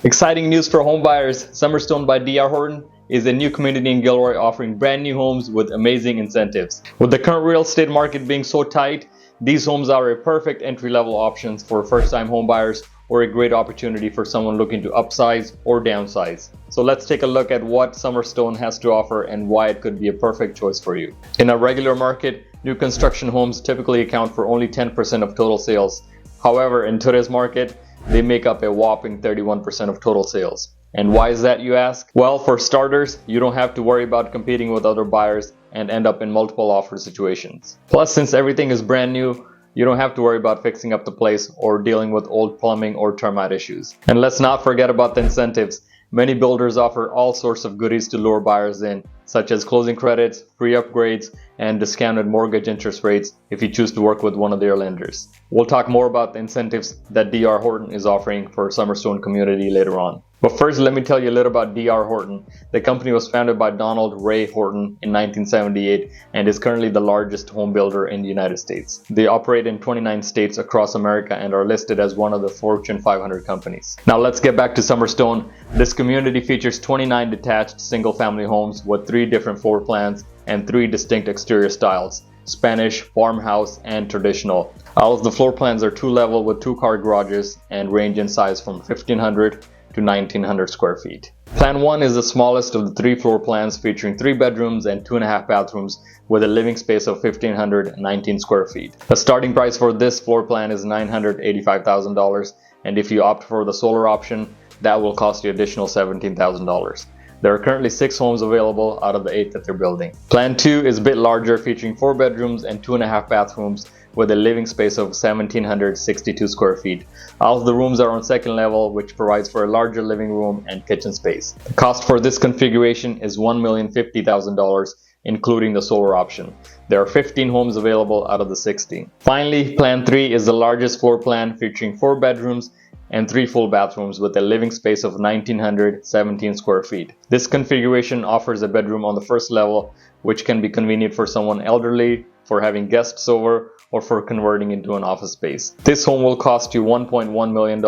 Exciting news for home buyers. Summerstone by D.R. Horton is a new community in Gilroy offering brand new homes with amazing incentives. With the current real estate market being so tight, these homes are a perfect entry-level options for first-time home buyers or a great opportunity for someone looking to upsize or downsize. So let's take a look at what Summerstone has to offer and why it could be a perfect choice for you. In a regular market, new construction homes typically account for only 10% of total sales. However, in today's market, they make up a whopping 31% of total sales. And why is that, you ask? Well, for starters, you don't have to worry about competing with other buyers and end up in multiple offer situations. Plus, since everything is brand new, you don't have to worry about fixing up the place or dealing with old plumbing or termite issues. And let's not forget about the incentives. Many builders offer all sorts of goodies to lure buyers in, such as closing credits, free upgrades, and discounted mortgage interest rates if you choose to work with one of their lenders. We'll talk more about the incentives that D.R. Horton is offering for Summerstone community later on. But first, let me tell you a little about D.R. Horton. The company was founded by Donald Ray Horton in 1978 and is currently the largest home builder in the United States. They operate in 29 states across America and are listed as one of the Fortune 500 companies. Now let's get back to Summerstone. This community features 29 detached single-family homes with 3 different floor plans and 3 distinct exterior styles: Spanish, farmhouse, and traditional. All of the floor plans are 2-level with 2-car garages and range in size from 1,500 to 1,900 square feet. Plan 1 is the smallest of the 3 floor plans, featuring 3 bedrooms and 2.5 bathrooms with a living space of 1,519 square feet. The starting price for this floor plan is $985,000, and if you opt for the solar option, that will cost you additional $17,000. There are currently 6 homes available out of the 8 that they're building. Plan 2 is a bit larger, featuring 4 bedrooms and 2.5 bathrooms with a living space of 1,762 square feet. All of the rooms are on second level, which provides for a larger living room and kitchen space. The cost for this configuration is $1,050,000, including the solar option. There are 15 homes available out of the 16. Finally, Plan 3 is the largest floor plan, featuring 4 bedrooms and 3 full bathrooms with a living space of 1,917 square feet. This configuration offers a bedroom on the first level, which can be convenient for someone elderly, for having guests over, or for converting into an office space. This home will cost you $1.1 million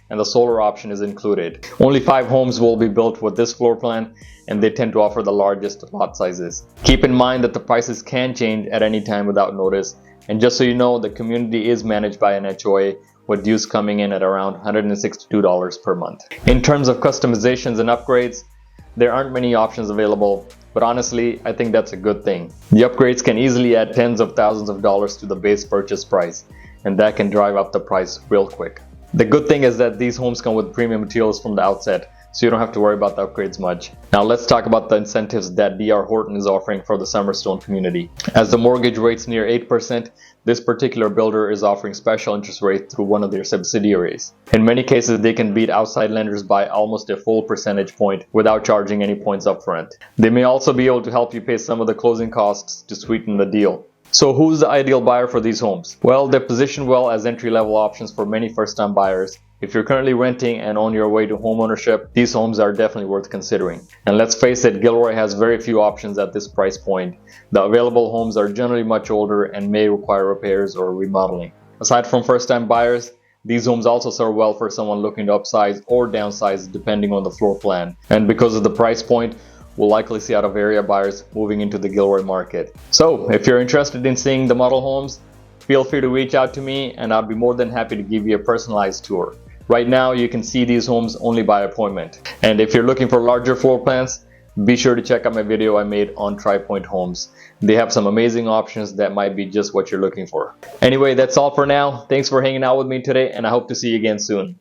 and the solar option is included. Only 5 homes will be built with this floor plan, and they tend to offer the largest lot sizes. Keep in mind that the prices can change at any time without notice, and just so you know, the community is managed by an HOA, with dues coming in at around $162 per month. In terms of customizations and upgrades, there aren't many options available, but honestly, I think that's a good thing. The upgrades can easily add tens of thousands of dollars to the base purchase price, and that can drive up the price real quick. The good thing is that these homes come with premium materials from the outset, so you don't have to worry about the upgrades much. Now let's talk about the incentives that D.R. Horton is offering for the Summerstone community. As the mortgage rate's near 8%, this particular builder is offering special interest rates through one of their subsidiaries. In many cases, they can beat outside lenders by almost a full percentage point without charging any points up front. They may also be able to help you pay some of the closing costs to sweeten the deal. So who's the ideal buyer for these homes? Well, they're positioned well as entry-level options for many first-time buyers. If you're currently renting and on your way to homeownership, these homes are definitely worth considering. And let's face it, Gilroy has very few options at this price point. The available homes are generally much older and may require repairs or remodeling. Aside from first-time buyers, these homes also serve well for someone looking to upsize or downsize depending on the floor plan. And because of the price point, we'll likely see out of area buyers moving into the Gilroy market. So if you're interested in seeing the model homes, feel free to reach out to me and I'll be more than happy to give you a personalized tour. Right now, you can see these homes only by appointment. And if you're looking for larger floor plans, be sure to check out my video I made on Tri-Point Homes. They have some amazing options that might be just what you're looking for. Anyway, that's all for now. Thanks for hanging out with me today, and I hope to see you again soon.